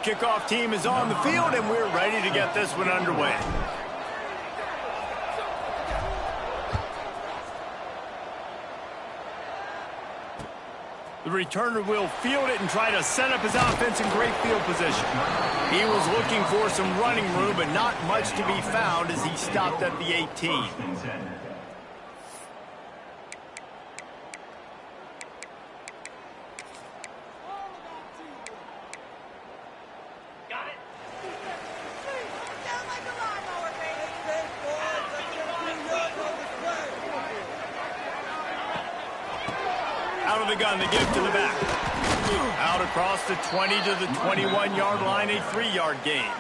kickoff team is on the field, and we're ready to get this one underway. The returner will field it and try to set up his offense in great field position. He was looking for some running room, but not much to be found as he stopped at the 18. Out of the gun, they give it to the back. Out across the 20 to the 21-yard line, a 3-yard gain.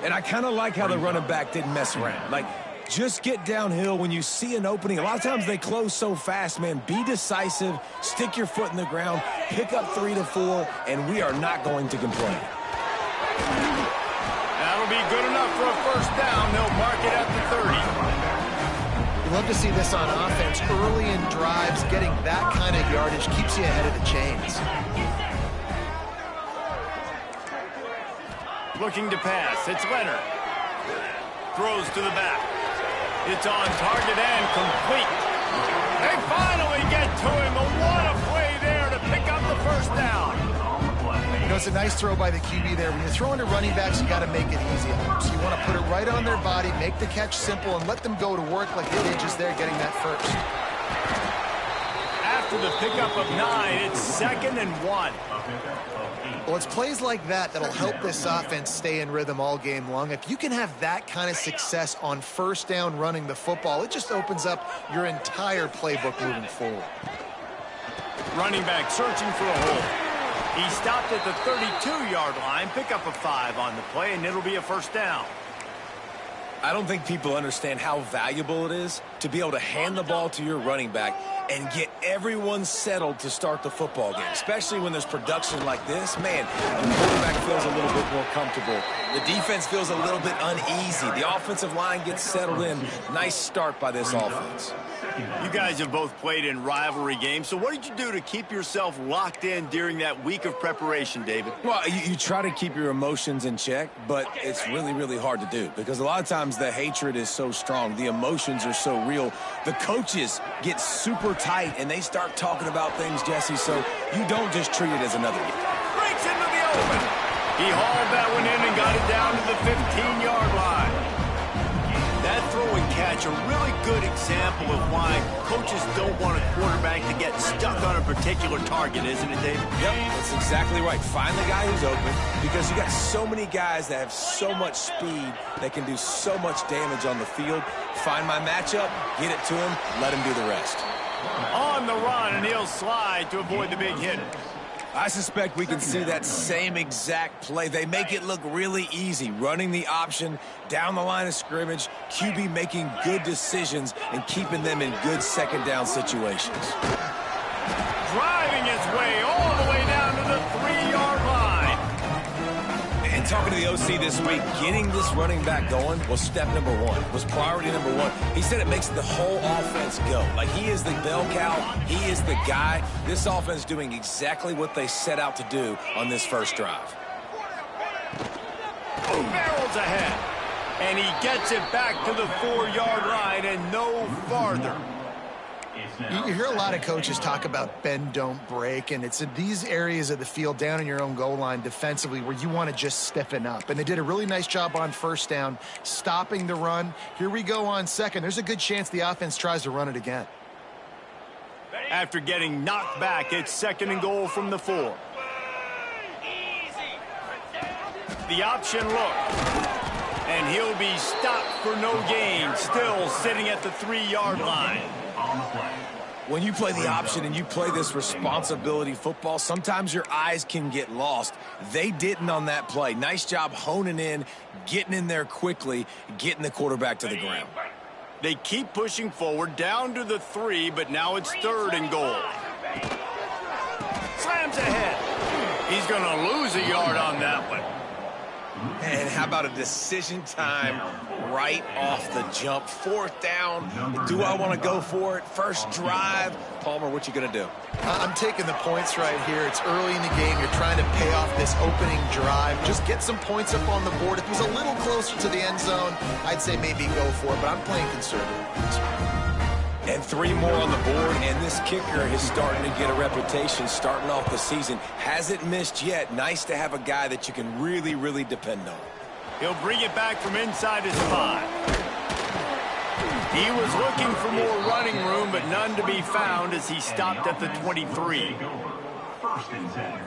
And I kind of like how the running back didn't mess around. Like, just get downhill when you see an opening. A lot of times they close so fast, man. Be decisive, stick your foot in the ground, pick up 3 to 4, and we are not going to complain. That'll be good enough for a first down. They'll mark it at the 30. Love to see this on offense. Early in drives, getting that kind of yardage keeps you ahead of the chains. Looking to pass. It's Leonard. Throws to the back. It's on target and complete. They finally get to him. What a play there to pick up the first down. You know, it's a nice throw by the QB there. When you're throwing to running backs, you got to make it easy on them. So you want to put it right on their body, make the catch simple, and let them go to work like they did just there getting that first. After the pickup of 9, it's 2nd and 1. Well, it's plays like that that'll help this offense stay in rhythm all game long. If you can have that kind of success on first down running the football, it just opens up your entire playbook moving forward. Running back searching for a hole. He stopped at the 32-yard line, pick up a 5 on the play, and it'll be a first down. I don't think people understand how valuable it is to be able to hand the ball to your running back and get everyone settled to start the football game, especially when there's production like this. Man, the quarterback feels a little bit more comfortable. The defense feels a little bit uneasy. The offensive line gets settled in. Nice start by this offense. You guys have both played in rivalry games, so what did you do to keep yourself locked in during that week of preparation, David? Well, you try to keep your emotions in check, but it's really, really hard to do because a lot of times the hatred is so strong. The emotions are so real. The coaches get super tight, and they start talking about things, Jesse, so you don't just treat it as another game. Breaks into the open. He hauled that one in and got it down to the 15-yard line. That throw and catch, a really good example of why coaches don't want a quarterback to get stuck on a particular target, isn't it, David? Yep, that's exactly right. Find the guy who's open because you got so many guys that have so much speed that can do so much damage on the field. Find my matchup, get it to him, let him do the rest. On the run, and he'll slide to avoid the big hit. I suspect we can see that same exact play. They make it look really easy, running the option down the line of scrimmage, QB making good decisions and keeping them in good second down situations. Driving his way all the way down to the 3-yard line. And talking to the OC this week, getting this running back going was step number 1, was priority number 1. He said it makes the whole offense go. Like, he is the bell cow, he is the guy. This offense doing exactly what they set out to do on this first drive. Barrels ahead, and he gets it back to the 4-yard line and no farther. You hear a lot of coaches talk about bend, don't break, and it's in these areas of the field down in your own goal line defensively where you want to just stiffen up. And they did a really nice job on first down, stopping the run. Here we go on second. There's a good chance the offense tries to run it again. After getting knocked back, it's 2nd and goal from the 4. The option look. And he'll be stopped for no gain, still sitting at the 3-yard line. When you play the option and you play this responsibility football, sometimes your eyes can get lost. They didn't on that play. Nice job honing in, getting in there quickly, getting the quarterback to the ground. They keep pushing forward down to the 3, but now it's 3rd and goal. Slams ahead. He's going to lose a yard on that one. And how about a decision time right off the jump? 4th down. Do I want to go for it? First drive. Palmer, what you going to do? I'm taking the points right here. It's early in the game. You're trying to pay off this opening drive. Just get some points up on the board. If it was a little closer to the end zone, I'd say maybe go for it, but I'm playing conservative. And 3 more on the board, and this kicker is starting to get a reputation starting off the season. Hasn't missed yet. Nice to have a guy that you can really, really depend on. He'll bring it back from inside his 5. He was looking for more running room, but none to be found as he stopped at the 23. First and 10.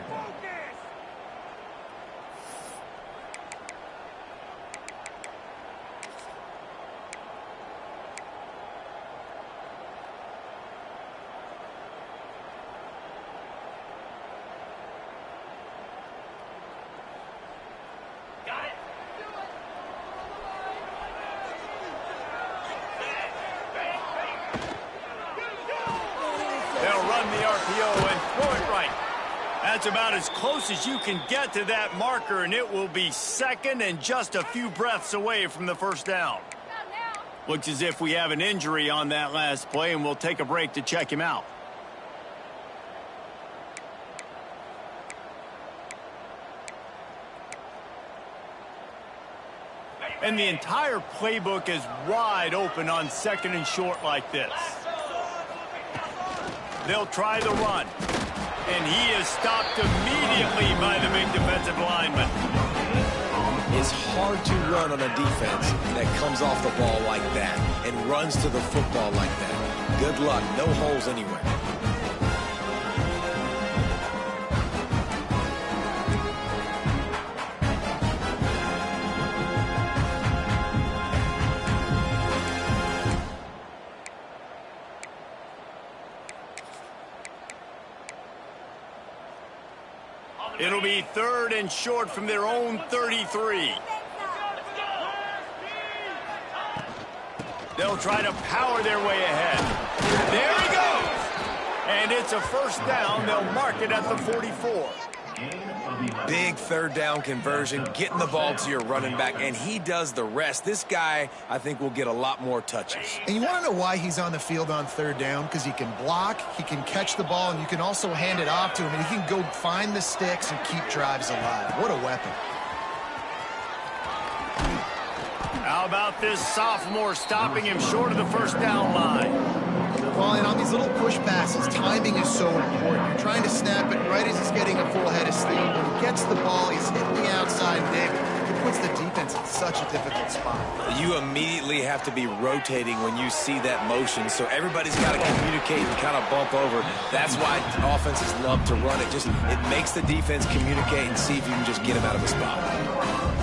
That's about as close as you can get to that marker, and it will be 2nd and just a few breaths away from the first down. Looks as if we have an injury on that last play, and we'll take a break to check him out. And the entire playbook is wide open on 2nd and short like this. They'll try the run. And he is stopped immediately by the big defensive lineman. It's hard to run on a defense that comes off the ball like that and runs to the football like that. Good luck. No holes anywhere. It'll be 3rd and short from their own 33. They'll try to power their way ahead. There he goes! And it's a first down. They'll mark it at the 44. Big 3rd down conversion, getting the ball to your running back, and he does the rest. This guy, I think, will get a lot more touches. And you want to know why he's on the field on 3rd down? Because he can block, he can catch the ball, and you can also hand it off to him, and he can go find the sticks and keep drives alive. What a weapon. How about this sophomore stopping him short of the first down line? Well, and on these little push passes, timing is so important. You're trying to snap it right as he's getting a full head of steam. When he gets the ball, he's hitting the outside, David. It puts the defense in such a difficult spot. You immediately have to be rotating when you see that motion, so everybody's got to communicate and kind of bump over. That's why offenses love to run it. It makes the defense communicate and see if you can just get him out of a spot.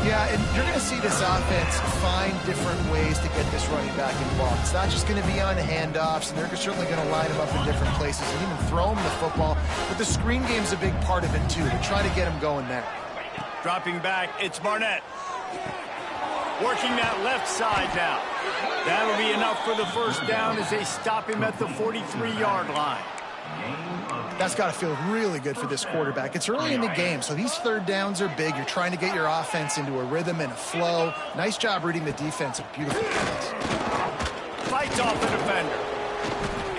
Yeah, and you're going to see this offense find different ways to get this running back involved. It's not just going to be on handoffs, and they're certainly going to line him up in different places and even throw him the football. But the screen game's a big part of it, too. They're trying to get him going there. Dropping back, it's Barnett. Working that left side now. That'll be enough for the first down as they stop him at the 43-yard line. That's got to feel really good for this quarterback. It's early in the game, so these 3rd downs are big. You're trying to get your offense into a rhythm and a flow. Nice job reading the defense. A beautiful pass. Fights off the defender.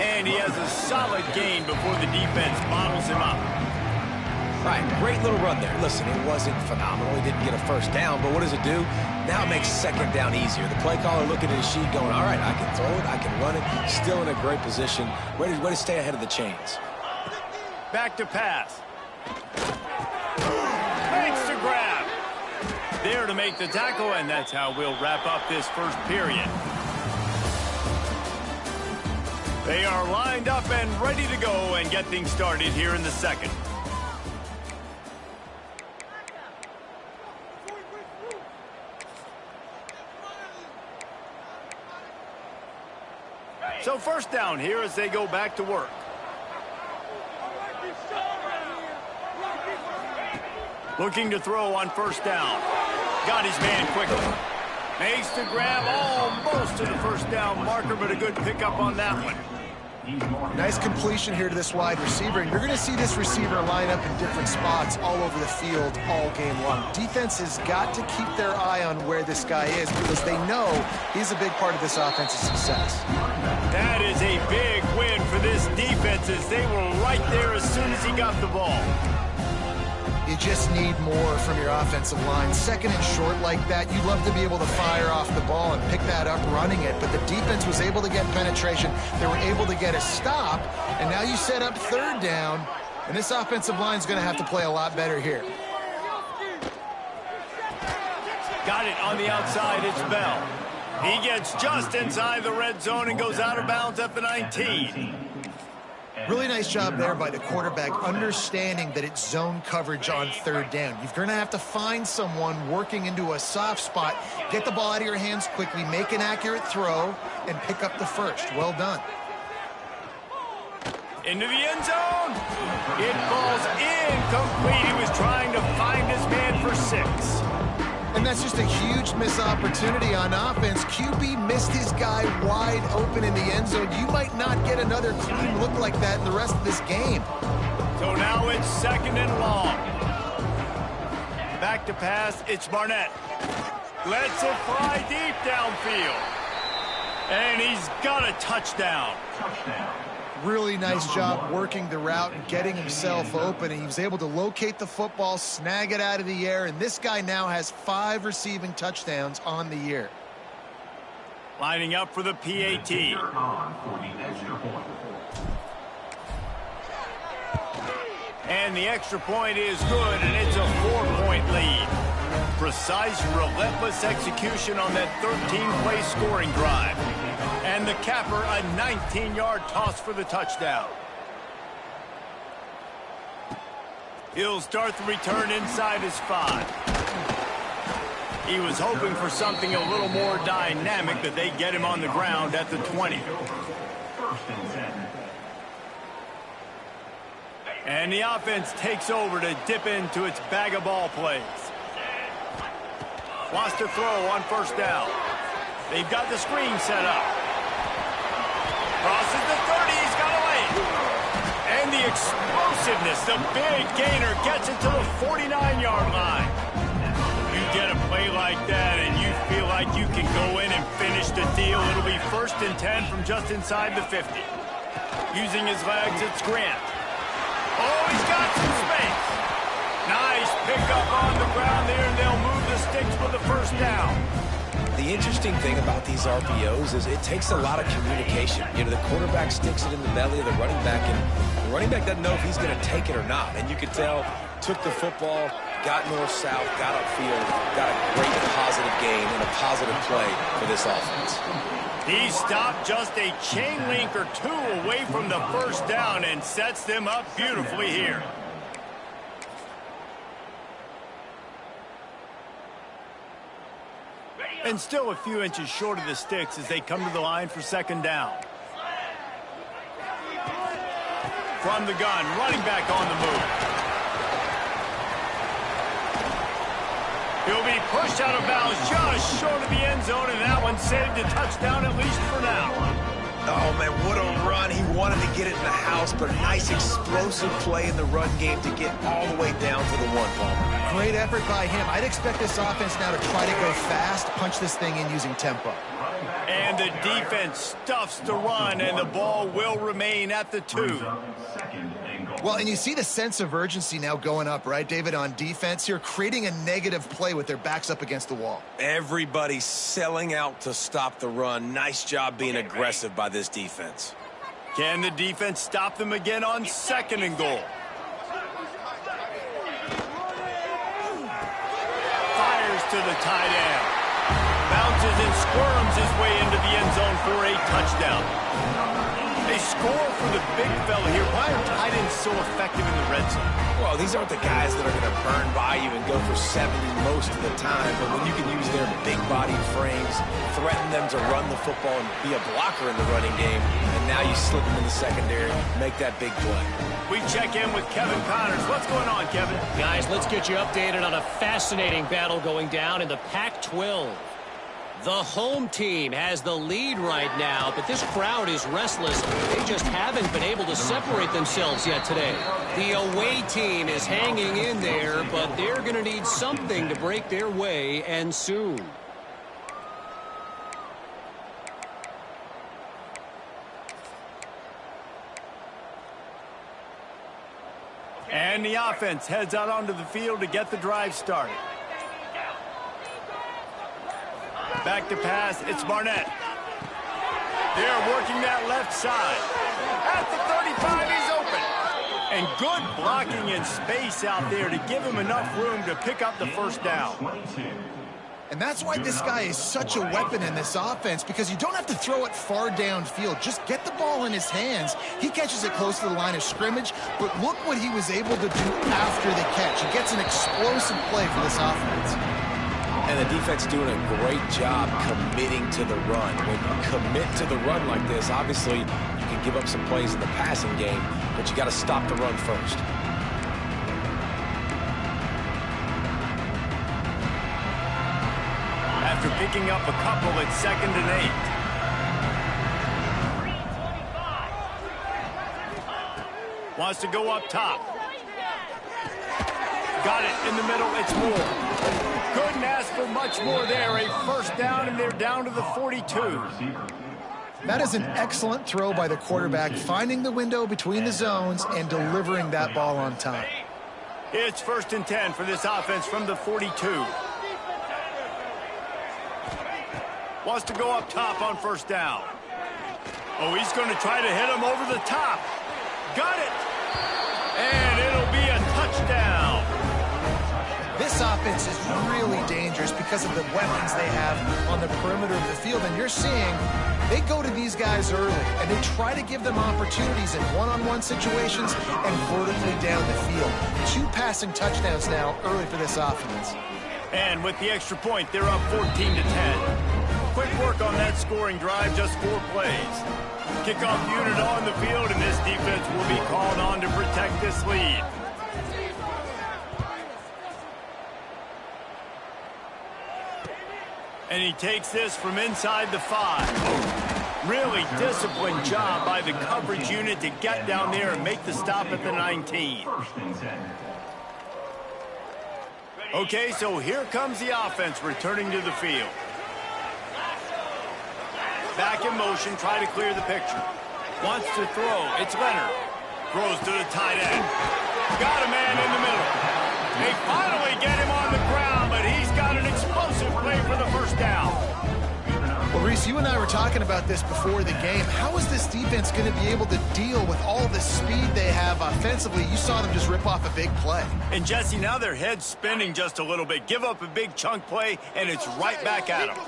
And he has a solid gain before the defense bottles him up. Right, great little run there. Listen, it wasn't phenomenal. He didn't get a first down, but what does it do? Now it makes 2nd down easier. The play caller looking at his sheet going, all right, I can throw it, I can run it. Still in a great position. Way to stay ahead of the chains. Back to pass. Makes to grab. There to make the tackle, and that's how we'll wrap up this first period. They are lined up and ready to go and get things started here in the second. So first down here as they go back to work. Looking to throw on first down. Got his man quickly. Makes the grab almost to the first down marker, but a good pickup on that one. Nice completion here to this wide receiver, and you're going to see this receiver line up in different spots all over the field all game long. Defense has got to keep their eye on where this guy is because they know he's a big part of this offense's success. That is a big win for this defense as they were right there as soon as he got the ball. You just need more from your offensive line. Second and short like that, you love to be able to fire off the ball and pick that up running it, but the defense was able to get penetration. They were able to get a stop, and now you set up third down, and this offensive line is going to have to play a lot better here. Got it on the outside, it's Bell. He gets just inside the red zone and goes out of bounds at the 19. Really nice job there by the quarterback, understanding that it's zone coverage on third down. You're going to have to find someone working into a soft spot, get the ball out of your hands quickly, make an accurate throw, and pick up the first. Well done. Into the end zone. It falls incomplete. He was trying to find his man for 6. And that's just a huge missed opportunity on offense. QB missed his guy wide open in the end zone. You might not get another clean look like that in the rest of this game. So now it's second and long. Back to pass, it's Barnett. Lets it fly deep downfield. And he's got a touchdown. Really nice job working the route and getting himself open. And he was able to locate the football, snag it out of the air, and this guy now has 5 receiving touchdowns on the year. Lining up for the PAT. And the extra point is good, and it's a 4-point lead. Precise, relentless execution on that 13-play scoring drive. And the capper, a 19-yard toss for the touchdown. He'll start the return inside his 5. He was hoping for something a little more dynamic, but they get him on the ground at the 20. And the offense takes over to dip into its bag of ball plays. Wants to throw on first down. They've got the screen set up. Crosses the 30, he's got a lane. And the explosiveness, the big gainer gets it to the 49-yard line. You get a play like that and you feel like you can go in and finish the deal. It'll be 1st and 10 from just inside the 50. Using his legs, it's Grant. Oh, he's got some space. Nice pickup on the ground there, and they'll move the sticks for the first down. The interesting thing about these RPOs is it takes a lot of communication. You know, the quarterback sticks it in the belly of the running back, and the running back doesn't know if he's going to take it or not. And you could tell, took the football, got north-south, got upfield, got a great positive gain and a positive play for this offense. He stopped just a chain link or 2 away from the first down and sets them up beautifully here. And still a few inches short of the sticks as they come to the line for second down. From the gun, running back on the move. He'll be pushed out of bounds just short of the end zone, and that one saved a touchdown at least for now. Oh, man, what a run. He wanted to get it in the house, but a nice explosive play in the run game to get all the way down to the 1, Palmer. Great effort by him. I'd expect this offense now to try to go fast, punch this thing in using tempo. And the defense stuffs the run, and the ball will remain at the 2. Well, and you see the sense of urgency now going up, right, David, on defense here, creating a negative play with their backs up against the wall. Everybody's selling out to stop the run. Nice job being aggressive by this defense. Can the defense stop them again on 2nd and goal? Fires to the tight end. Bounces and squirms his way into the end zone for a touchdown. They score for the big fella here. Why are tight ends so effective in the red zone? Well, these aren't the guys that are going to burn by you and go for 70 most of the time, but when you can use their big-bodied frames, threaten them to run the football and be a blocker in the running game, and now you slip them in the secondary, make that big play. We check in with Kevin Connors. What's going on, Kevin? Guys, let's get you updated on a fascinating battle going down in the Pac-12. The home team has the lead right now, but this crowd is restless. They just haven't been able to separate themselves yet today. The away team is hanging in there, but they're going to need something to break their way, and soon. And the offense heads out onto the field to get the drive started. Back to pass, it's Barnett. They're working that left side. At the 35, he's open. And good blocking in space out there to give him enough room to pick up the first down. And that's why this guy is such a weapon in this offense, because you don't have to throw it far downfield. Just get the ball in his hands. He catches it close to the line of scrimmage, but look what he was able to do after the catch. He gets an explosive play for this offense. And the defense doing a great job committing to the run. When you commit to the run like this, obviously you can give up some plays in the passing game, but you got to stop the run first. After picking up a couple, it's 2nd and 8. Wants to go up top. Got it in the middle, it's Moore. Couldn't ask for much more there. A first down, and they're down to the 42. That is an excellent throw by the quarterback, finding the window between the zones and delivering that ball on time. It's 1st and 10 for this offense from the 42. Wants to go up top on first down. Oh, he's going to try to hit him over the top. Got it! And it'll be a touchdown. This offense is really dangerous because of the weapons they have on the perimeter of the field. And you're seeing they go to these guys early, and they try to give them opportunities in one-on-one situations and vertically down the field. 2 passing touchdowns now early for this offense. And with the extra point, they're up 14 to 10. Quick work on that scoring drive, just 4 plays. Kickoff unit on the field, and this defense will be called on to protect this lead. And he takes this from inside the 5. Really disciplined job by the coverage unit to get down there and make the stop at the 19. Okay, so here comes the offense returning to the field. Back in motion, try to clear the picture. Wants to throw, it's Leonard. Throws to the tight end. Got a man in the middle. They finally get him on the ground, but he's got an explosive play for the first down. Well, Reese, you and I were talking about this before the game. How is this defense going to be able to deal with all the speed they have offensively? You saw them just rip off a big play. And, Jesse, now their head's spinning just a little bit. Give up a big chunk play, and it's right back at them.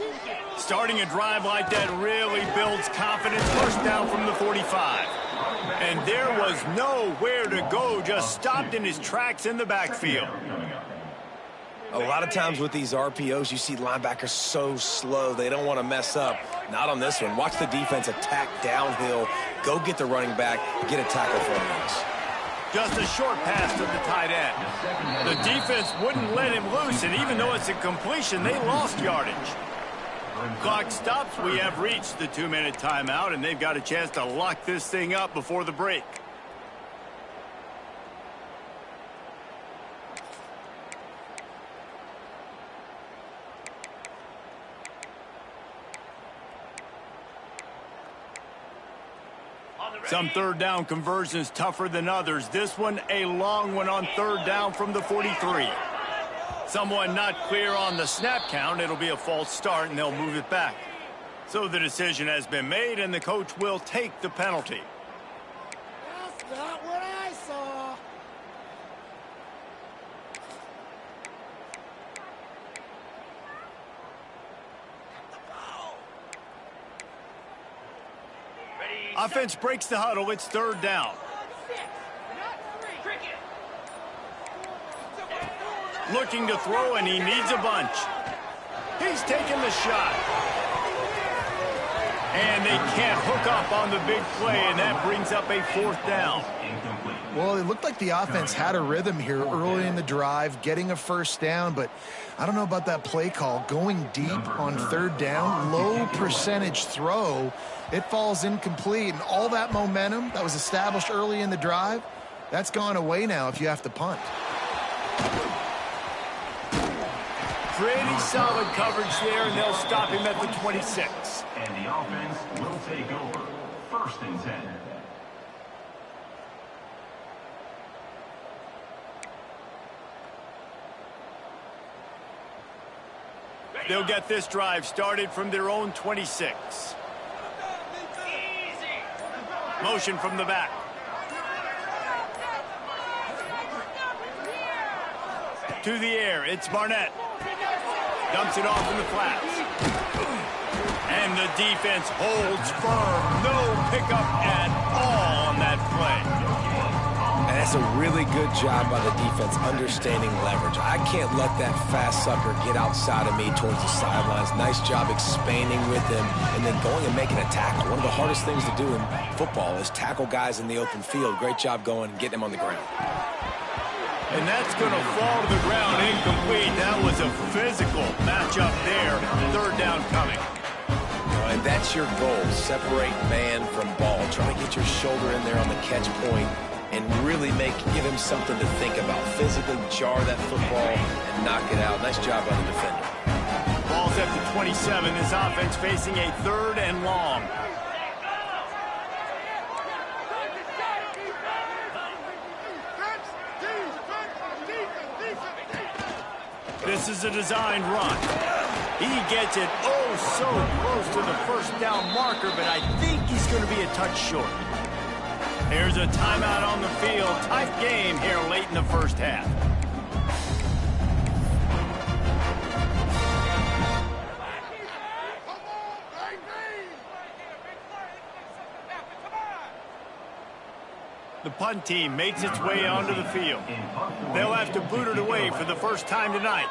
Starting a drive like that really builds confidence. First down from the 45. And there was nowhere to go, just stopped in his tracks in the backfield. A lot of times with these RPOs, you see linebackers so slow, they don't want to mess up. Not on this one. Watch the defense attack downhill, go get the running back, get a tackle for him. Just a short pass to the tight end. The defense wouldn't let him loose, and even though it's a completion, they lost yardage. Clock stops. We have reached the 2-minute timeout, and they've got a chance to lock this thing up before the break. Some third down conversions tougher than others. This one, a long one on third down from the 43. Someone not clear on the snap count. It'll be a false start, and they'll move it back. So the decision has been made, and the coach will take the penalty. That's not what I saw. Offense breaks the huddle. It's third down. Looking to throw, and he needs a bunch. He's taking the shot. And they can't hook up on the big play, and that brings up a fourth down. Well, it looked like the offense had a rhythm here early in the drive, getting a first down, but I don't know about that play call. Going deep on third down, low percentage throw, it falls incomplete, and all that momentum that was established early in the drive, that's gone away now if you have to punt. Pretty solid coverage there, and they'll stop him at the 26. And the offense will take over. 1st and 10. They'll get this drive started from their own 26. Motion from the back. To the air, it's Barnett. Dumps it off in the flats. And the defense holds firm. No pickup at all on that play. And that's a really good job by the defense understanding leverage. I can't let that fast sucker get outside of me towards the sidelines. Nice job expanding with him and then going and making a tackle. One of the hardest things to do in football is tackle guys in the open field. Great job going and getting him on the ground. And that's going to fall to the ground incomplete. That was a physical matchup there. 3rd down coming. And that's your goal. Separate man from ball. Try to get your shoulder in there on the catch point and really give him something to think about. Physically jar that football and knock it out. Nice job by the defender. Ball's at the 27. This offense facing a 3rd and long. This is a designed run. He gets it so close to the 1st down marker, but I think he's going to be a touch short. There's a timeout on the field. Tight game here late in the 1st half. The punt team makes its way onto the field. They'll have to boot it away for the first time tonight.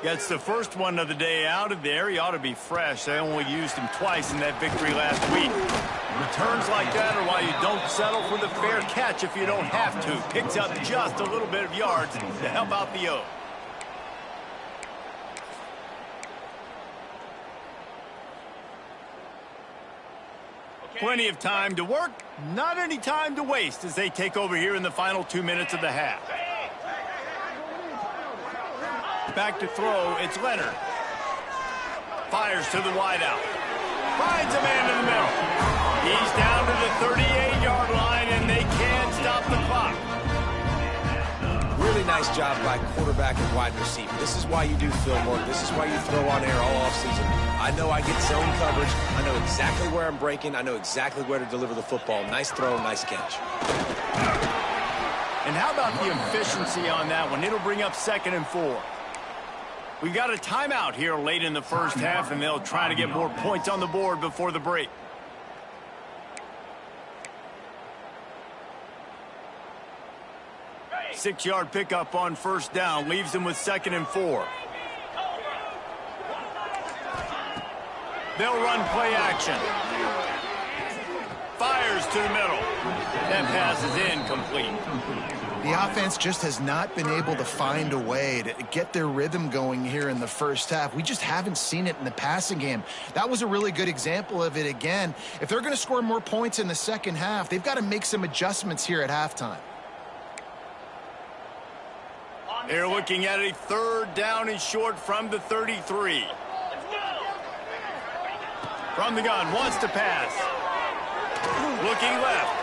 Gets the first one of the day out of there. He ought to be fresh. They only used him twice in that victory last week. Returns like that are why you don't settle for the fair catch if you don't have to. Picks up just a little bit of yards to help out the O. Plenty of time to work, not any time to waste as they take over here in the final 2 minutes of the half. Back to throw, it's Leonard. Fires to the wideout. Finds a man in the middle. He's down to the 38-yard line, and they can't stop the clock. Really nice job by quarterback and wide receiver. This is why you do film work. This is why you throw on air all offseason. I know I get zone coverage. I know exactly where I'm breaking. I know exactly where to deliver the football. Nice throw, nice catch. And how about the efficiency on that one? It'll bring up 2nd and 4. We got a timeout here late in the 1st half, and they'll try to get more points on the board before the break. Six-yard pickup on 1st down leaves them with 2nd and 4. They'll run play action. Fires to the middle. That pass is incomplete. The offense just has not been able to find a way to get their rhythm going here in the 1st half. We just haven't seen it in the passing game. That was a really good example of it again. If they're going to score more points in the 2nd half, they've got to make some adjustments here at halftime. They're looking at a 3rd down and short from the 33. From the gun, wants to pass. Looking left.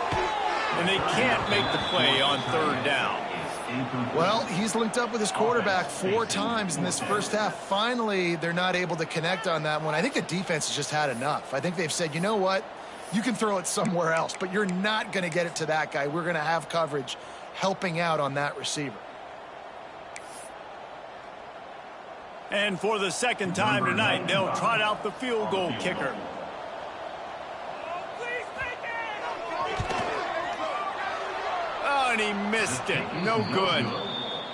And they can't make the play on 3rd down. Well, he's linked up with his quarterback 4 times in this 1st half. Finally, they're not able to connect on that one. I think the defense has just had enough. I think they've said, you know what? You can throw it somewhere else, but you're not going to get it to that guy. We're going to have coverage helping out on that receiver. And for the 2nd time tonight, they'll trot out the field goal kicker. Oh, and he missed it. No good.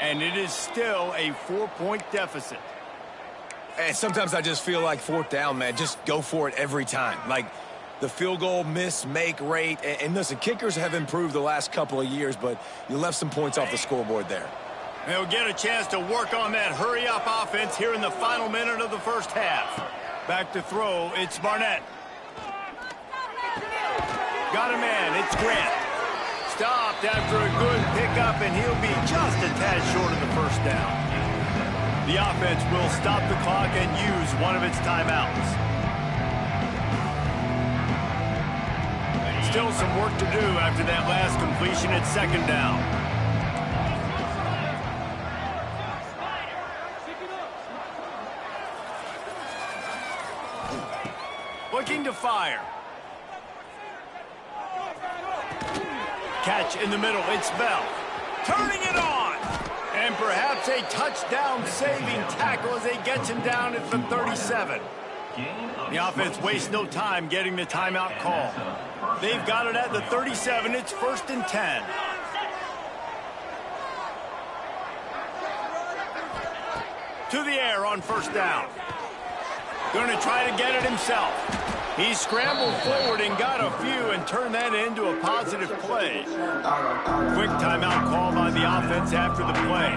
And it is still a 4-point deficit. And sometimes I just feel like 4th down, man, just go for it every time. Like, the field goal miss-make rate. And listen, kickers have improved the last couple of years, but you left some points off the scoreboard there. They'll get a chance to work on that hurry-up offense here in the final minute of the first half. Back to throw, it's Barnett. Got a man, it's Grant. Stopped after a good pickup, and he'll be just a tad short of the first down. The offense will stop the clock and use one of its timeouts. Still some work to do after that last completion at second down. Looking to fire. Catch in the middle, it's Bell. Turning it on! And perhaps a touchdown-saving tackle as they get him down at the 37. The offense wastes no time getting the timeout call. They've got it at the 37. It's 1st and 10. To the air on first down. Going to try to get it himself. He scrambled forward and got a few and turned that into a positive play. Quick timeout call by the offense after the play.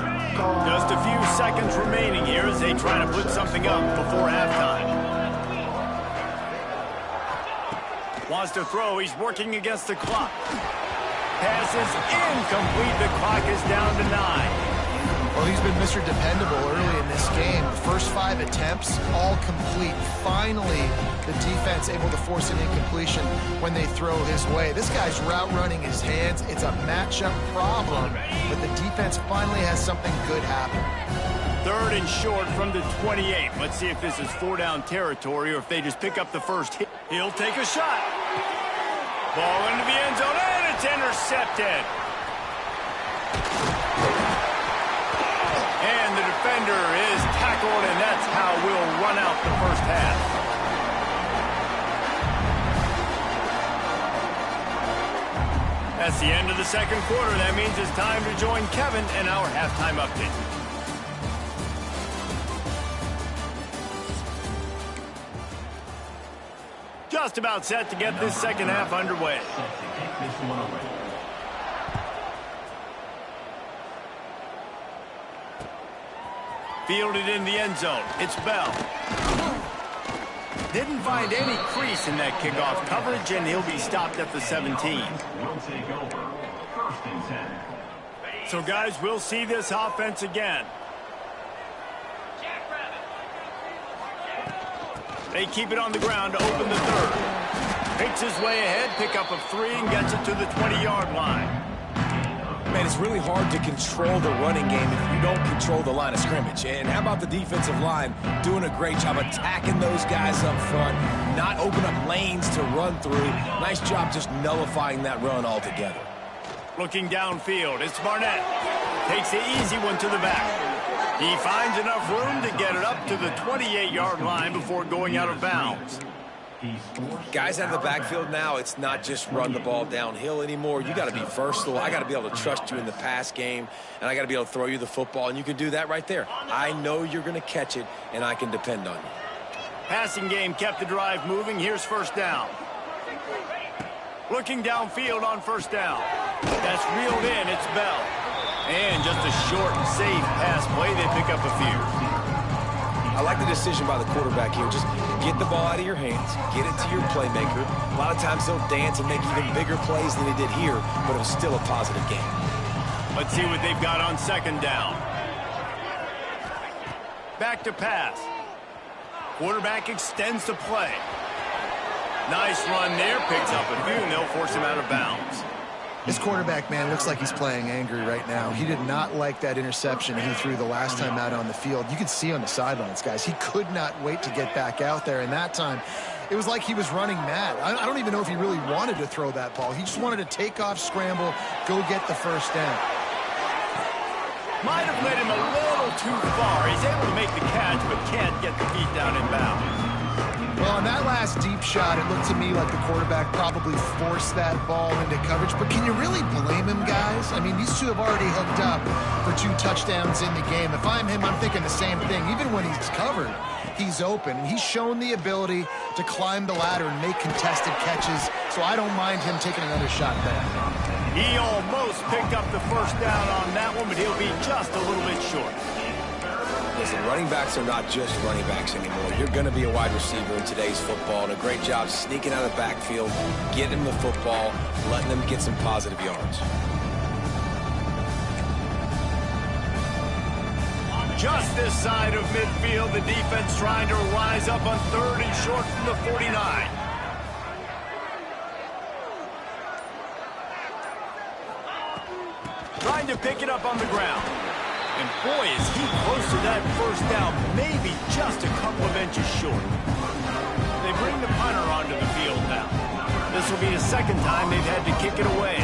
Just a few seconds remaining here as they try to put something up before halftime. Wants to throw. He's working against the clock. Pass is incomplete. The clock is down to 9. Well, he's been Mr. Dependable early in this game. The first 5 attempts, all complete. Finally, the defense able to force an incompletion when they throw his way. This guy's route running his hands. It's a matchup problem, but the defense finally has something good happen. 3rd and short from the 28. Let's see if this is 4-down territory or if they just pick up the first hit. He'll take a shot. Ball into the end zone, and it's intercepted. And the defender is tackled, and that's how we'll run out the first half. That's the end of the second quarter. That means it's time to join Kevin in our halftime update. Just about set to get this second half underway. Fielded in the end zone. It's Bell. Didn't find any crease in that kickoff coverage, and he'll be stopped at the 17. Will take over. 1st and 10. So, guys, we'll see this offense again. They keep it on the ground to open the 3rd. Picks his way ahead, pick up of 3, and gets it to the 20-yard line. Man, it's really hard to control the running game if you don't control the line of scrimmage. And how about the defensive line doing a great job attacking those guys up front, not open up lanes to run through. Nice job just nullifying that run altogether. Looking downfield, it's Barnett. Takes the easy one to the back. He finds enough room to get it up to the 28-yard line before going out of bounds. Guys out of the backfield now, it's not just run the ball downhill anymore. You got to be versatile. I got to be able to trust you in the pass game, and I got to be able to throw you the football, and you can do that right there. I know you're going to catch it, and I can depend on you. Passing game kept the drive moving. Here's first down. Looking downfield on first down. That's reeled in. It's Bell. And just a short and safe pass play. They pick up a few. I like the decision by the quarterback here. Just get the ball out of your hands, get it to your playmaker. A lot of times they'll dance and make even bigger plays than they did here, but it was still a positive game. Let's see what they've got on second down. Back to pass. Quarterback extends the play. Nice run there, picks up a few, and they'll force him out of bounds. This quarterback, man, looks like he's playing angry right now. He did not like that interception he threw the last time out on the field. You could see on the sidelines, guys. He could not wait to get back out there, and that time it was like he was running mad. I don't even know if he really wanted to throw that ball. He just wanted to take off, scramble, go get the first down. Might have led him a little too far. He's able to make the catch, but can't get the feet down in bounds. Well, on that last deep shot, it looked to me like the quarterback probably forced that ball into coverage. But can you really blame him, guys? I mean, these two have already hooked up for 2 touchdowns in the game. If I'm him, I'm thinking the same thing. Even when he's covered, he's open. He's shown the ability to climb the ladder and make contested catches, so I don't mind him taking another shot there. He almost picked up the first down on that one, but he'll be just a little bit short. Listen, running backs are not just running backs anymore. You're going to be a wide receiver in today's football, and a great job sneaking out of the backfield, getting them the football, letting them get some positive yards. Just this side of midfield, the defense trying to rise up on 3rd and short from the 49. Trying to pick it up on the ground. And boy, is he close to that first down, maybe just a couple of inches short. They bring the punter onto the field now. This will be the second time they've had to kick it away.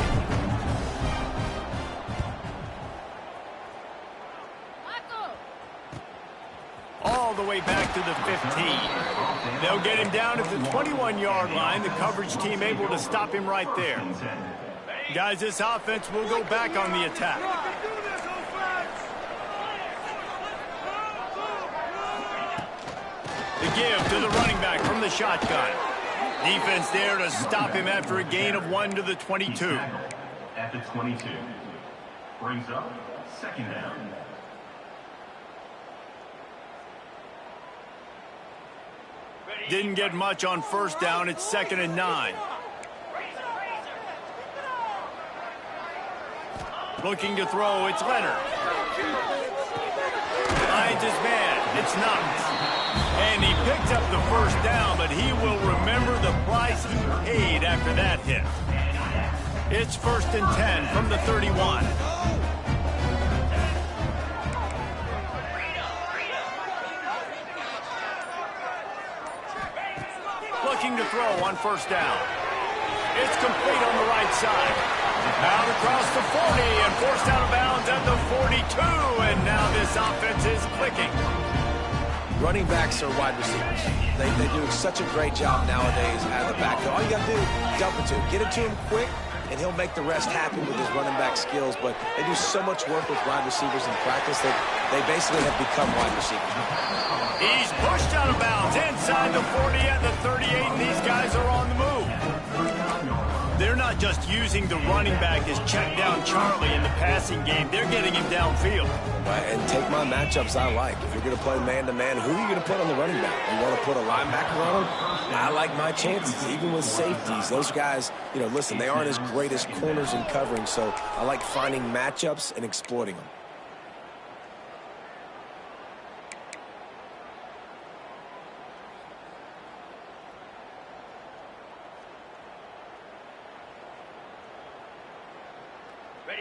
All the way back to the 15. They'll get him down at the 21-yard line. The coverage team able to stop him right there. Guys, this offense will go back on the attack. The give to the running back from the shotgun. Defense there to stop him after a gain of 1 to the 22. At the 22. Brings up 2nd down. Didn't get much on first down. It's 2nd and 9. Looking to throw. It's Leonard. Finds his man. It's Knox. And he picked up the first down, but he will remember the price he paid after that hit. It's 1st and 10 from the 31. Looking to throw on first down. It's complete on the right side. Out across the 40 and forced out of bounds at the 42. And now this offense is clicking. Running backs are wide receivers. They do such a great job nowadays out of the backfield. All you got to do, dump it to him. Get it to him quick, and he'll make the rest happen with his running back skills. But they do so much work with wide receivers in practice that they basically have become wide receivers. He's pushed out of bounds inside the 40 at the 38, and these guys are on the move. They're not just using the running back as check down Charlie in the passing game. They're getting him downfield. Right, and take my matchups I like. If you're going to play man-to-man, who are you going to put on the running back? You want to put a linebacker on him? I like my chances, even with safeties. Those guys, listen, they aren't as great as corners in covering, so I like finding matchups and exploiting them.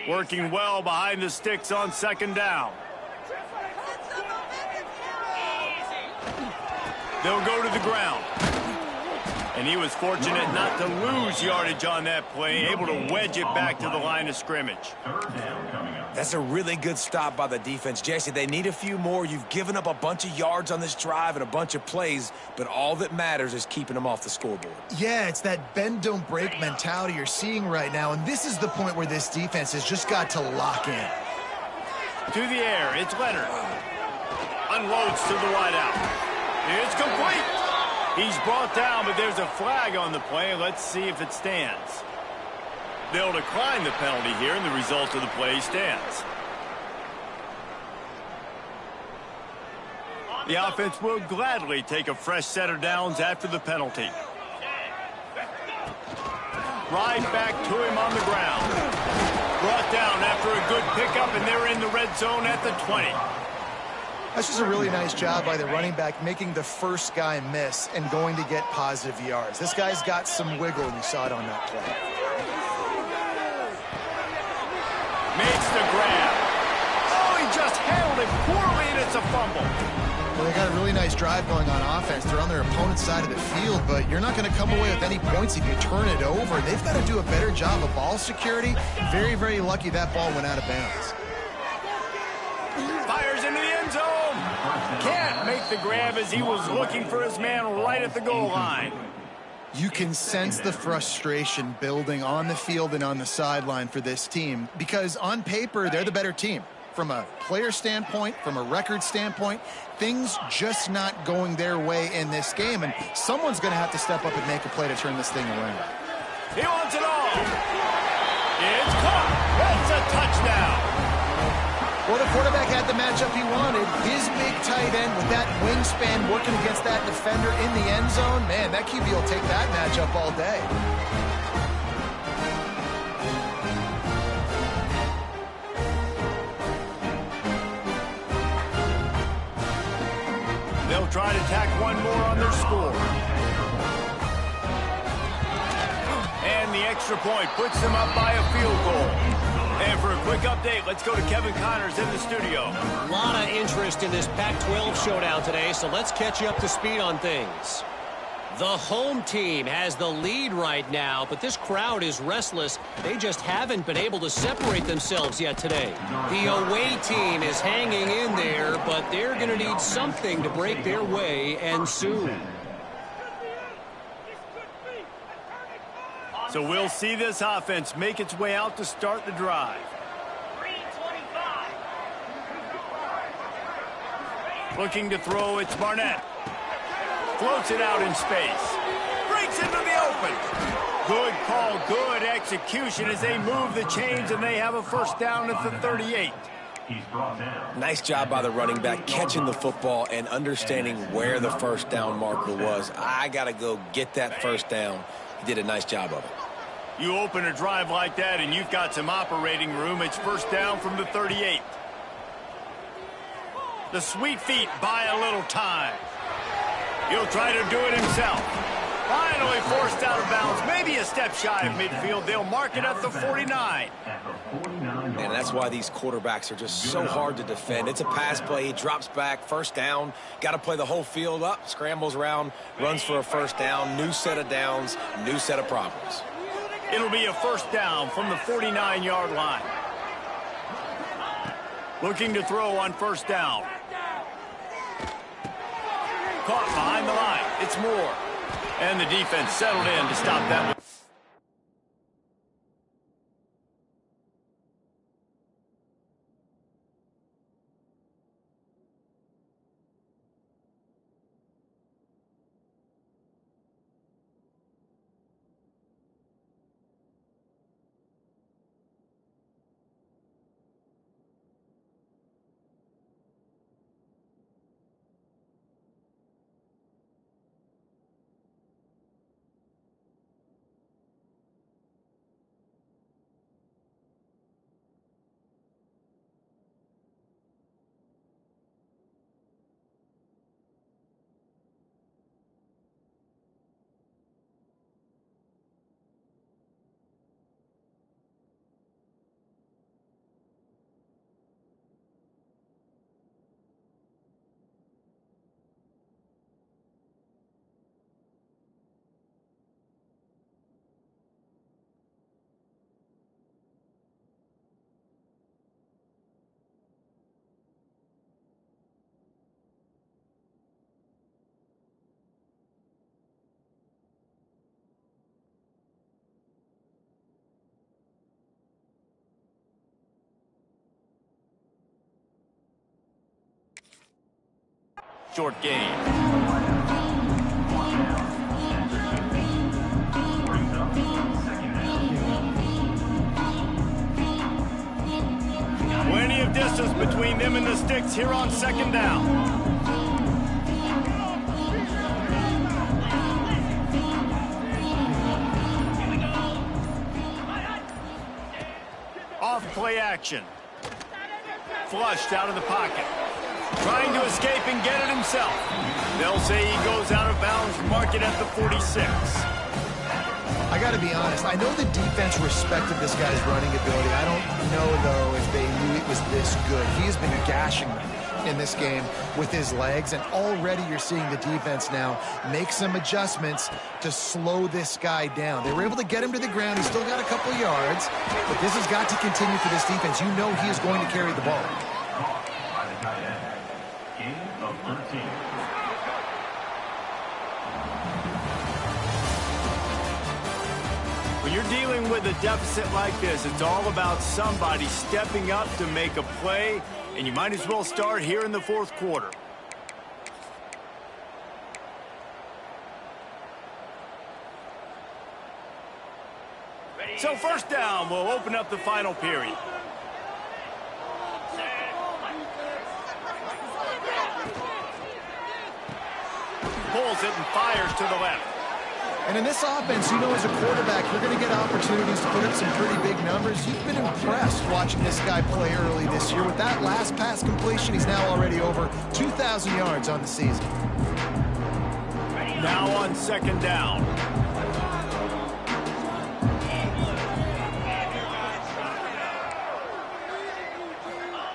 Working well behind the sticks on 2nd down. They'll go to the ground. And he was fortunate not to lose yardage on that play, able to wedge it back to the line of scrimmage. 3rd down coming up. That's a really good stop by the defense. Jesse, they need a few more. You've given up a bunch of yards on this drive and a bunch of plays, but all that matters is keeping them off the scoreboard. Yeah, it's that bend, don't break mentality you're seeing right now, and this is the point where this defense has just got to lock in. To the air, it's Leonard. Unloads to the wideout. It's complete. He's brought down, but there's a flag on the play. Let's see if it stands. They'll decline the penalty here, and the result of the play stands. The offense will gladly take a fresh set of downs after the penalty. Right back to him on the ground. Brought down after a good pickup, and they're in the red zone at the 20. That's just a really nice job by the running back, making the first guy miss and going to get positive yards. This guy's got some wiggle, and you saw it on that play. Makes the grab. Oh, he just handled it poorly, and it's a fumble. Well, they got a really nice drive going on offense. They're on their opponent's side of the field, but you're not going to come away with any points if you turn it over. They've got to do a better job of ball security. Very, very lucky that ball went out of bounds. Fires into the end zone. Can't make the grab as he was looking for his man right at the goal line. You can sense the frustration building on the field and on the sideline for this team because on paper, they're the better team. from a player standpoint, from a record standpoint, things just not going their way in this game, and someone's going to have to step up and make a play to turn this thing around. He wants it all. It's caught. That's a touchdown. Well, the quarterback had the matchup he wanted. His big tight end with that wingspan working against that defender in the end zone. Man, that QB will take that matchup all day. They'll try to tack one more on their score. And the extra point puts them up by a field goal. And for a quick update, let's go to Kevin Connors in the studio. A lot of interest in this Pac-12 showdown today, so let's catch you up to speed on things. The home team has the lead right now, but this crowd is restless. They just haven't been able to separate themselves yet today. The away team is hanging in there, but they're going to need something to break their way, and soon. So we'll see this offense make its way out to start the drive. Looking to throw, it's Barnett. Floats it out in space. Breaks into the open. Good call, good execution as they move the chains and they have a first down at the 38. Nice job by the running back catching the football and understanding where the first down marker was. I got to go get that first down. He did a nice job of it. You open a drive like that and you've got some operating room. It's first down from the 38. The sweet feet buy a little time. He'll try to do it himself. Finally forced out of bounds. Maybe a step shy of midfield. They'll mark it at the 49. And that's why these quarterbacks are just so hard to defend. It's a pass play. He drops back. First down. Got to play the whole field up. Scrambles around. Runs for a first down. New set of downs. New set of problems. It'll be a first down from the 49-yard line. Looking to throw on first down. Caught behind the line. It's Moore. And the defense settled in to stop that one. Short gain. Plenty of distance between them and the sticks here on second down. Off play action. Flushed out of the pocket. Trying to escape and get it himself. They'll say he goes out of bounds, mark it at the 46. I got to be honest. I know the defense respected this guy's running ability. I don't know, though, if they knew it was this good. He has been gashing them in this game with his legs, and already you're seeing the defense now make some adjustments to slow this guy down. They were able to get him to the ground. He's still got a couple yards, but this has got to continue for this defense. You know he is going to carry the ball. When you're dealing with a deficit like this, it's all about somebody stepping up to make a play, and you might as well start here in the fourth quarter. So first down will open up the final period. Pulls it and fires to the left. And in this offense, you know, as a quarterback, you're going to get opportunities to put up some pretty big numbers. You've been impressed watching this guy play early this year. With that last pass completion, he's now already over 2,000 yards on the season. Now on second down.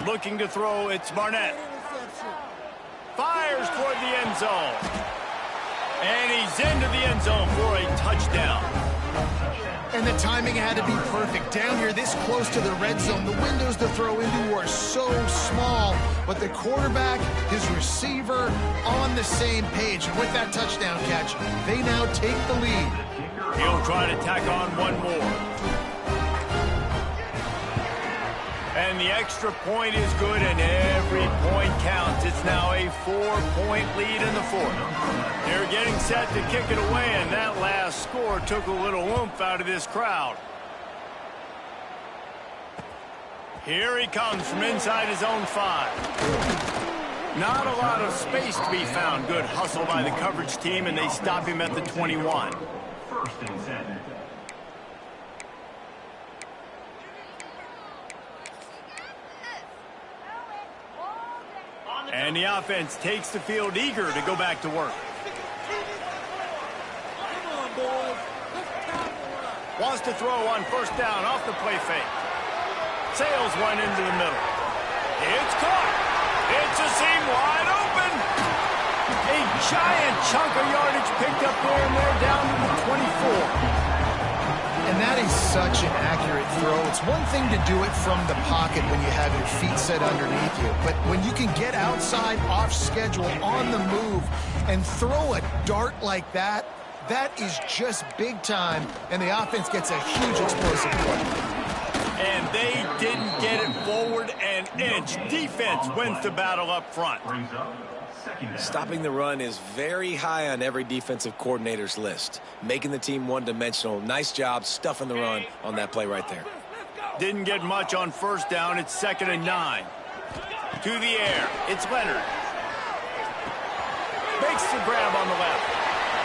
Looking to throw, it's Barnett. Fires toward the end zone. And he's into the end zone for a touchdown. And the timing had to be perfect. Down here this close to the red zone, the windows to throw into are so small, but the quarterback, his receiver, on the same page. And with that touchdown catch, they now take the lead. He'll try to tack on one more. And the extra point is good, and every point counts. It's now a 4-point lead in the fourth. They're getting set to kick it away, and that last score took a little oomph out of this crowd. Here he comes from inside his own 5. Not a lot of space to be found. Good hustle by the coverage team, and they stop him at the 21. First and 10. And the offense takes the field eager to go back to work. Wants to throw on first down off the play fake. Sails one into the middle. It's caught. It's a seam wide open. A giant chunk of yardage picked up there, and they're down to the 24. And that is such an accurate throw. It's one thing to do it from the pocket when you have your feet set underneath you, but when you can get outside, off schedule, on the move, and throw a dart like that, that is just big time, and the offense gets a huge explosive play. And they didn't get it forward an inch. Defense wins the battle up front. Stopping the run is very high on every defensive coordinator's list. Making the team one-dimensional. Nice job stuffing the run on that play right there. Didn't get much on first down. It's 2nd and 9. To the air. It's Leonard. Makes the grab on the left.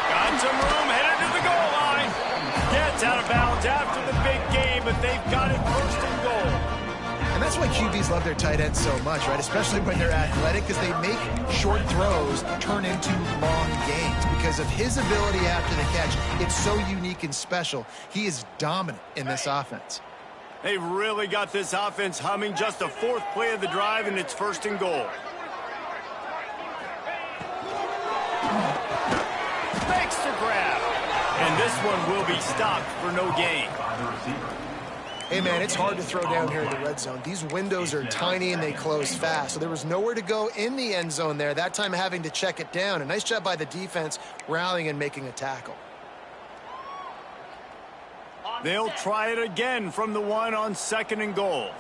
Got some room. Headed to the goal line. Gets out of bounds after the big game, but they've got it 1st and goal. And that's why QBs love their tight ends so much, right? Especially when they're athletic, because they make short throws turn into long gains. Because of his ability after the catch, it's so unique and special. He is dominant in this offense. They've really got this offense humming. Just the 4th play of the drive, and it's 1st and goal. Makes the grab. And this one will be stopped for no gain. Hey, man, it's hard to throw down here in the red zone. These windows are tiny and they close fast, so there was nowhere to go in the end zone there, that time having to check it down. A nice job by the defense rallying and making a tackle. They'll try it again from the 1 on 2nd and goal.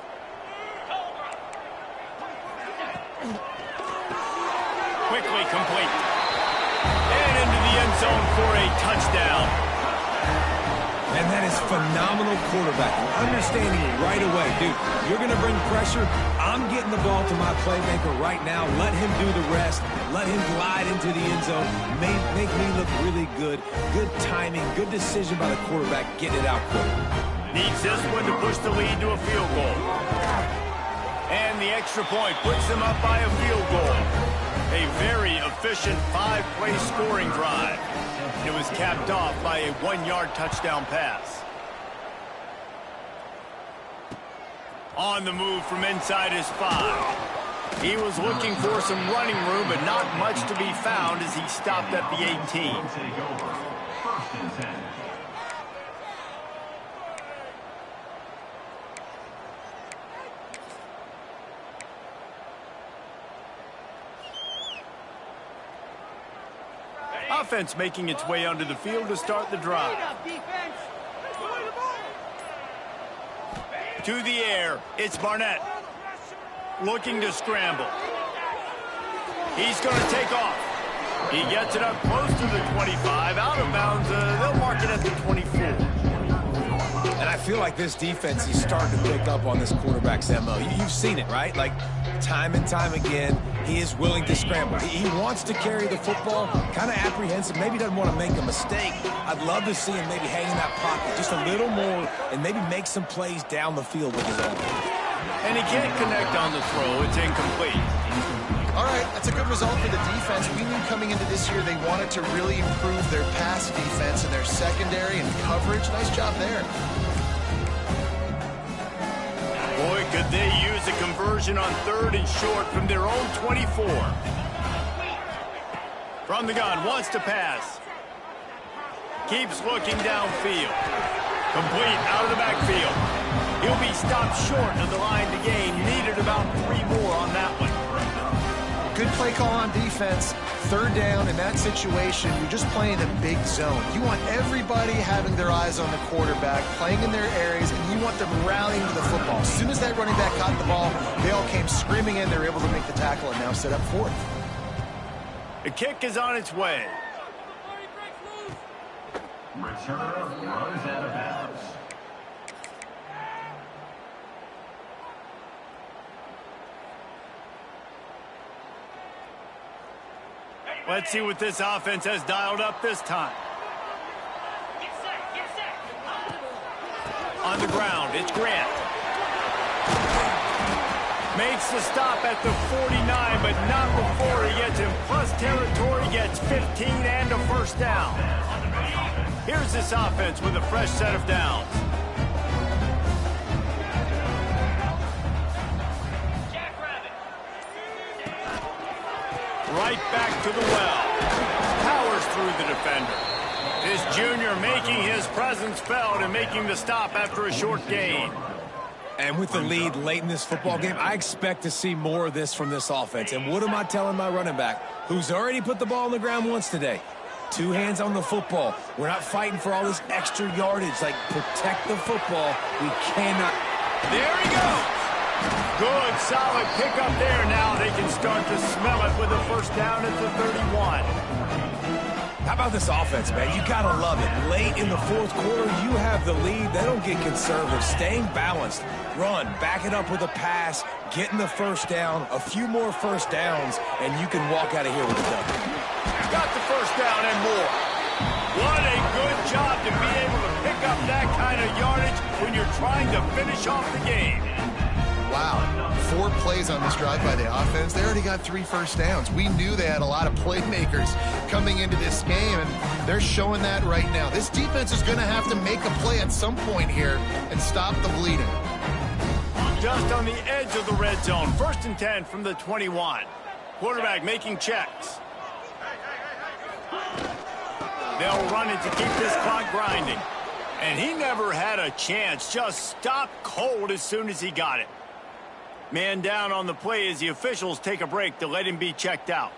Quickly complete. And into the end zone for a touchdown. And that is phenomenal quarterbacking. Understanding it right away. Dude, you're going to bring pressure. I'm getting the ball to my playmaker right now. Let him do the rest. Let him glide into the end zone. Make me look really good. Good timing. Good decision by the quarterback. Getting it out quick. Needs this one to push the lead to a field goal. And the extra point puts them up by a field goal. A very efficient 5-play scoring drive. It was capped off by a 1-yard touchdown pass. On the move from inside his 5. He was looking for some running room, but not much to be found as he stopped at the 18. First and 10. Offense making its way onto the field to start the drive. To the air, it's Barnett. Looking to scramble. He's going to take off. He gets it up close to the 25. Out of bounds, they'll mark it at the 24. And I feel like this defense is starting to pick up on this quarterback's MO. You've seen it, right? Like, time and time again, he is willing to scramble. He wants to carry the football, kind of apprehensive, maybe doesn't want to make a mistake. I'd love to see him maybe hang in that pocket just a little more and maybe make some plays down the field with his own. And he can't connect on the throw. It's incomplete. All right, that's a good result for the defense. We knew coming into this year they wanted to really improve their pass defense and their secondary and coverage. Nice job there. Boy, could they use a conversion on 3rd and short from their own 24. From the gun, wants to pass. Keeps looking downfield. Complete out of the backfield. He'll be stopped short of the line to gain. Needed about 3 more on that one. Good play call on defense. 3rd down in that situation, you're just playing a big zone. You want everybody having their eyes on the quarterback, playing in their areas, and you want them rallying to the football. As soon as that running back caught the ball, they all came screaming in. They were able to make the tackle and now set up 4th. The kick is on its way. Returner runs out of bounds. Let's see what this offense has dialed up this time. On the ground, it's Grant. Makes the stop at the 49, but not before he gets in plus territory, gets 15 and a 1st down. Here's this offense with a fresh set of downs. Right back to the well. Powers through the defender. This junior making his presence felt and making the stop after a short gain. And with the lead late in this football game, I expect to see more of this from this offense. And what am I telling my running back, who's already put the ball on the ground once today? 2 hands on the football. We're not fighting for all this extra yardage. Like, protect the football. We cannot. There he goes. Good, solid pickup there. Now they can start to smell it with a 1st down at the 31. How about this offense, man? You got to love it. Late in the 4th quarter, you have the lead. They don't get conservative. Staying balanced. Run, back it up with a pass, getting the 1st down, a few more 1st downs, and you can walk out of here with a W. Got the 1st down and more. What a good job to be able to pick up that kind of yardage when you're trying to finish off the game. Wow, 4 plays on this drive by the offense. They already got 3 1st downs. We knew they had a lot of playmakers coming into this game, and they're showing that right now. This defense is going to have to make a play at some point here and stop the bleeding. Just on the edge of the red zone. 1st and 10 from the 21. Quarterback making checks. They'll run it to keep this clock grinding. And he never had a chance. Just stopped cold as soon as he got it. Man down on the play as the officials take a break to let him be checked out.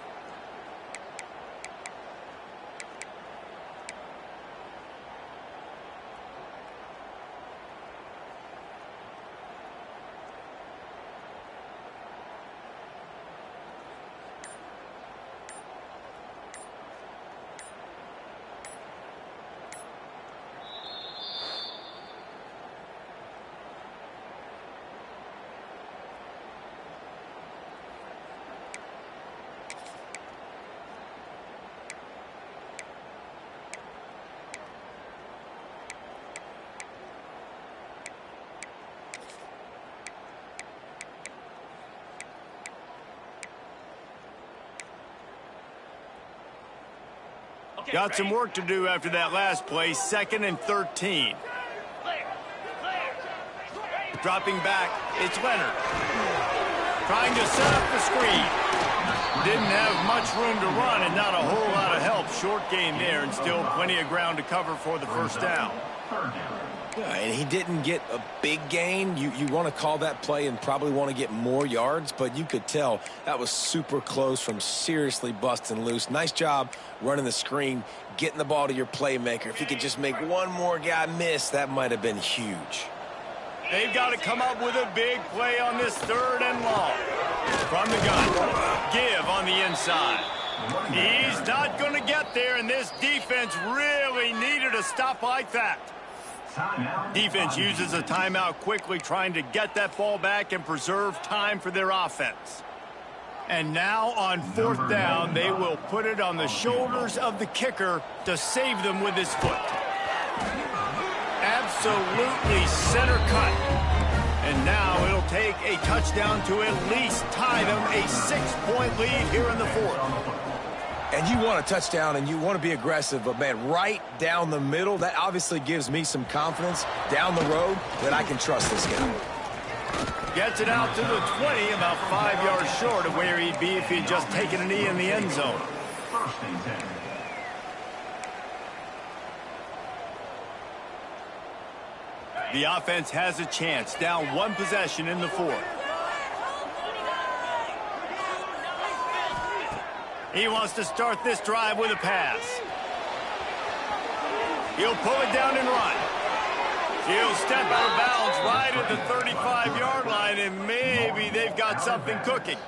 Got some work to do after that last play. 2nd and 13. Dropping back, it's Leonard. Trying to set up the screen. Didn't have much room to run and not a whole lot of help. Short gain there and still plenty of ground to cover for the 1st down. Yeah, and he didn't get a big gain. You want to call that play and probably want to get more yards, but you could tell that was super close from seriously busting loose. Nice job running the screen, getting the ball to your playmaker. If he could just make one more guy miss, that might have been huge. They've got to come up with a big play on this 3rd and long. From the gun, give on the inside. He's not going to get there, and this defense really needed a stop like that. Defense uses a timeout quickly, trying to get that ball back and preserve time for their offense. And now on 4th down, they will put it on the shoulders of the kicker to save them with his foot. Absolutely center cut. And now it'll take a touchdown to at least tie them a 6-point lead here in the 4th. And you want a touchdown and you want to be aggressive, but, man, right down the middle, that obviously gives me some confidence down the road that I can trust this guy. Gets it out to the 20, about 5 yards short of where he'd be if he'd just taken a knee in the end zone. The offense has a chance, down 1 possession in the 4th. He wants to start this drive with a pass. He'll pull it down and run. He'll step out of bounds right at the 35-yard line, and maybe they've got something cooking.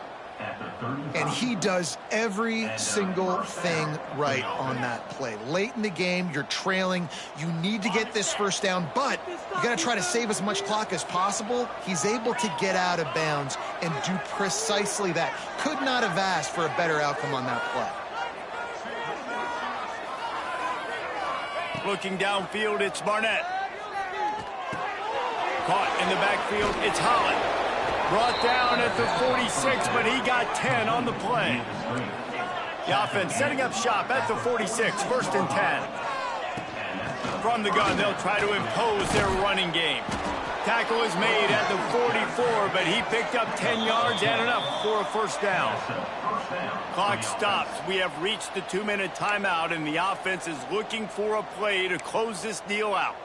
And he does every single thing right on that play. Late in the game, you're trailing. You need to get this 1st down, but you got to try to save as much clock as possible. He's able to get out of bounds and do precisely that. Could not have asked for a better outcome on that play. Looking downfield, it's Barnett. Caught in the backfield, it's Holland. Brought down at the 46, but he got 10 on the play. The offense setting up shop at the 46, 1st and 10. From the gun, they'll try to impose their running game. Tackle is made at the 44, but he picked up 10 yards and enough for a 1st down. Clock stops. We have reached the 2-minute timeout, and the offense is looking for a play to close this deal out.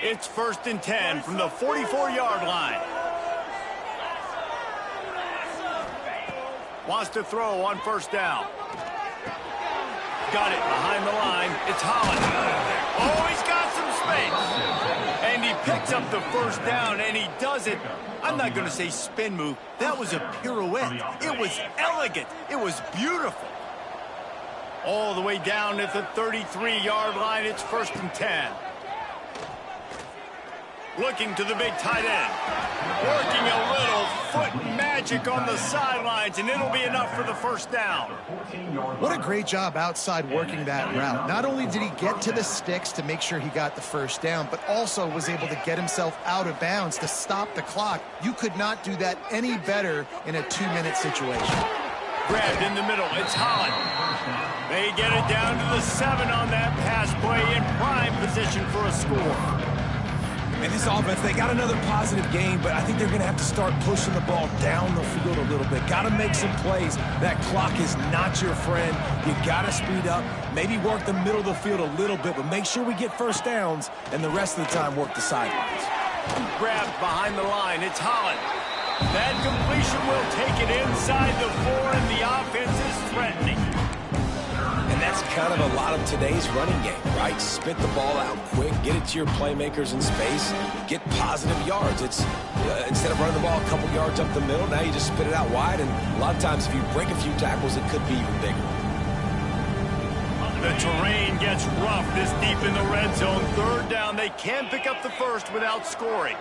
It's 1st and 10 from the 44-yard line. Wants to throw on 1st down. Got it behind the line. It's Holland. Oh, he's got some space. And he picks up the 1st down, and he does it. I'm not going to say spin move. That was a pirouette. It was elegant. It was beautiful. All the way down at the 33-yard line. It's 1st and 10. Looking to the big tight end. Working a little foot magic on the sidelines, and it'll be enough for the 1st down. What a great job outside working that route. Not only did he get to the sticks to make sure he got the 1st down, but also was able to get himself out of bounds to stop the clock. You could not do that any better in a 2-minute situation. Grabbed in the middle. It's Holland. They get it down to the 7 on that pass play in prime position for a score. And this offense, they got another positive game, but I think they're going to have to start pushing the ball down the field a little bit. Got to make some plays. That clock is not your friend. You got to speed up, maybe work the middle of the field a little bit, but make sure we get 1st downs, and the rest of the time work the sidelines. Grabbed behind the line. It's Holland. That completion will take it inside the 4, and the offense is threatening. And that's kind of a lot of today's running game, right? Spit the ball out quick, get it to your playmakers in space, get positive yards. It's instead of running the ball a couple yards up the middle, now you just spit it out wide, and a lot of times if you break a few tackles, it could be even bigger. The terrain gets rough this deep in the red zone. 3rd down, they can pick up the 1st without scoring.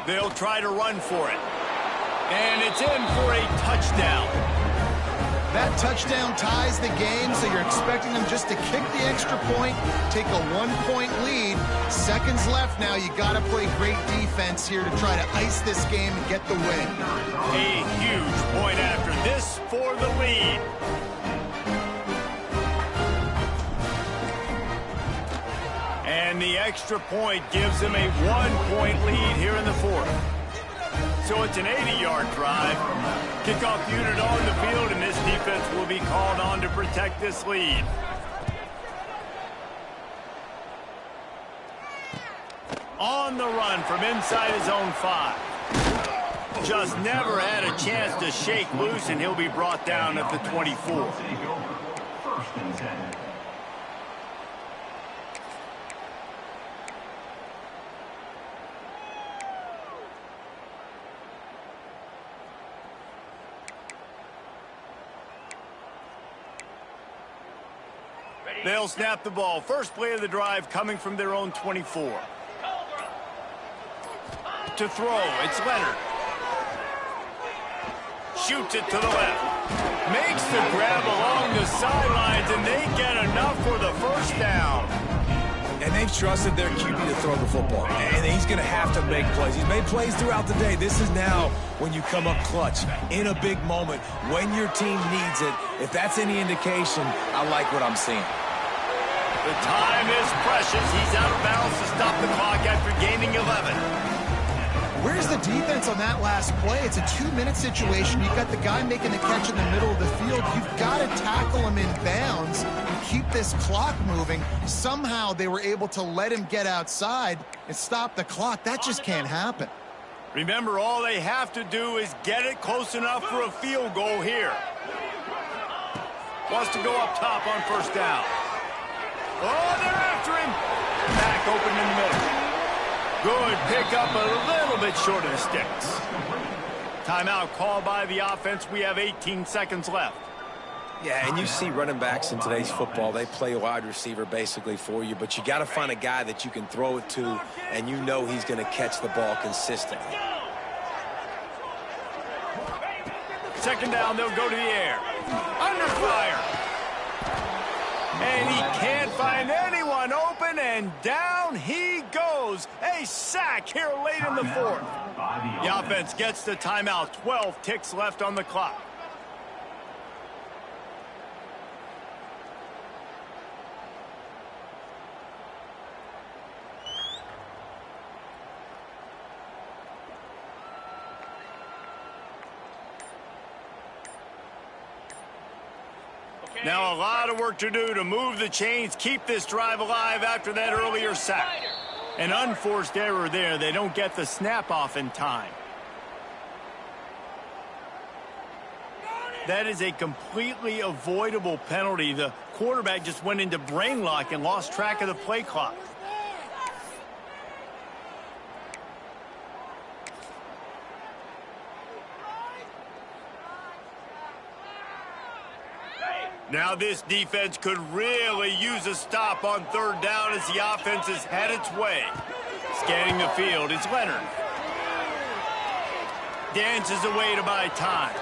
They'll try to run for it. And it's in for a touchdown. That touchdown ties the game, so you're expecting them just to kick the extra point, take a 1-point lead. Seconds left now. You got to play great defense here to try to ice this game and get the win. A huge point after this for the lead. And the extra point gives them a 1-point lead here in the 4th. So it's an 80-yard drive. Kickoff unit on the field, and this defense will be called on to protect this lead. On the run from inside his own 5. Just never had a chance to shake loose, and he'll be brought down at the 24. First and 10. They'll snap the ball. First play of the drive coming from their own 24. To throw, it's Leonard. Shoots it to the left. Makes the grab along the sidelines, and they get enough for the first down. And they've trusted their QB to throw the football. And he's going to have to make plays. He's made plays throughout the day. This is now when you come up clutch in a big moment when your team needs it. If that's any indication, I like what I'm seeing. The time is precious. He's out of bounds to stop the clock after gaining 11. Where's the defense on that last play? It's a 2-minute situation. You've got the guy making the catch in the middle of the field. You've got to tackle him in bounds and keep this clock moving. Somehow they were able to let him get outside and stop the clock. That just can't happen. Remember, all they have to do is get it close enough for a field goal here. Wants to go up top on first down. Oh, they're after him. Back open in the middle. Good pick up, a little bit short of the sticks. Timeout called by the offense. We have 18 seconds left. Yeah, and you see running backs in today's football, they play a wide receiver basically for you, but you got to find a guy that you can throw it to, and you know he's going to catch the ball consistently. Second down, they'll go to the air. Under fire. And he can't find anyone open, and down he goes. A sack here late in the fourth. The offense gets the timeout. 12 ticks left on the clock. Now a lot of work to do to move the chains, keep this drive alive after that earlier sack. An unforced error there. They don't get the snap off in time. That is a completely avoidable penalty. The quarterback just went into brain lock and lost track of the play clock. Now this defense could really use a stop on third down as the offense has had its way. Scanning the field, it's Leonard. Dances away to buy time.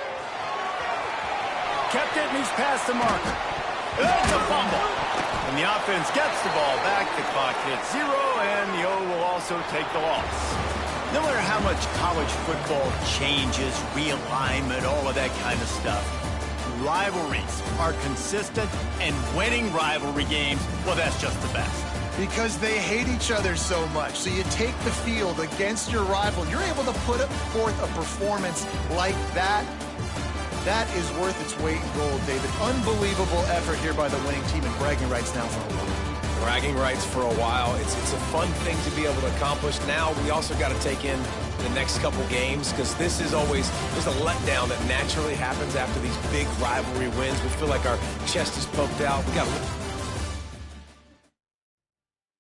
Kept it, and he's past the marker. That's a fumble. And the offense gets the ball back. The clock hits 0, and the O will also take the loss. No matter how much college football changes, realignment, all of that kind of stuff, rivalries are consistent, and winning rivalry games, well, that's just the best. Because they hate each other so much. So you take the field against your rival. You're able to put forth a performance like that. That is worth its weight in gold, David. Unbelievable effort here by the winning team, and bragging rights now for a while. Bragging rights for a while. It's a fun thing to be able to accomplish. Now we also got to take in the next couple games, because this is always, there's a letdown that naturally happens after these big rivalry wins. We feel like our chest is poked out. We got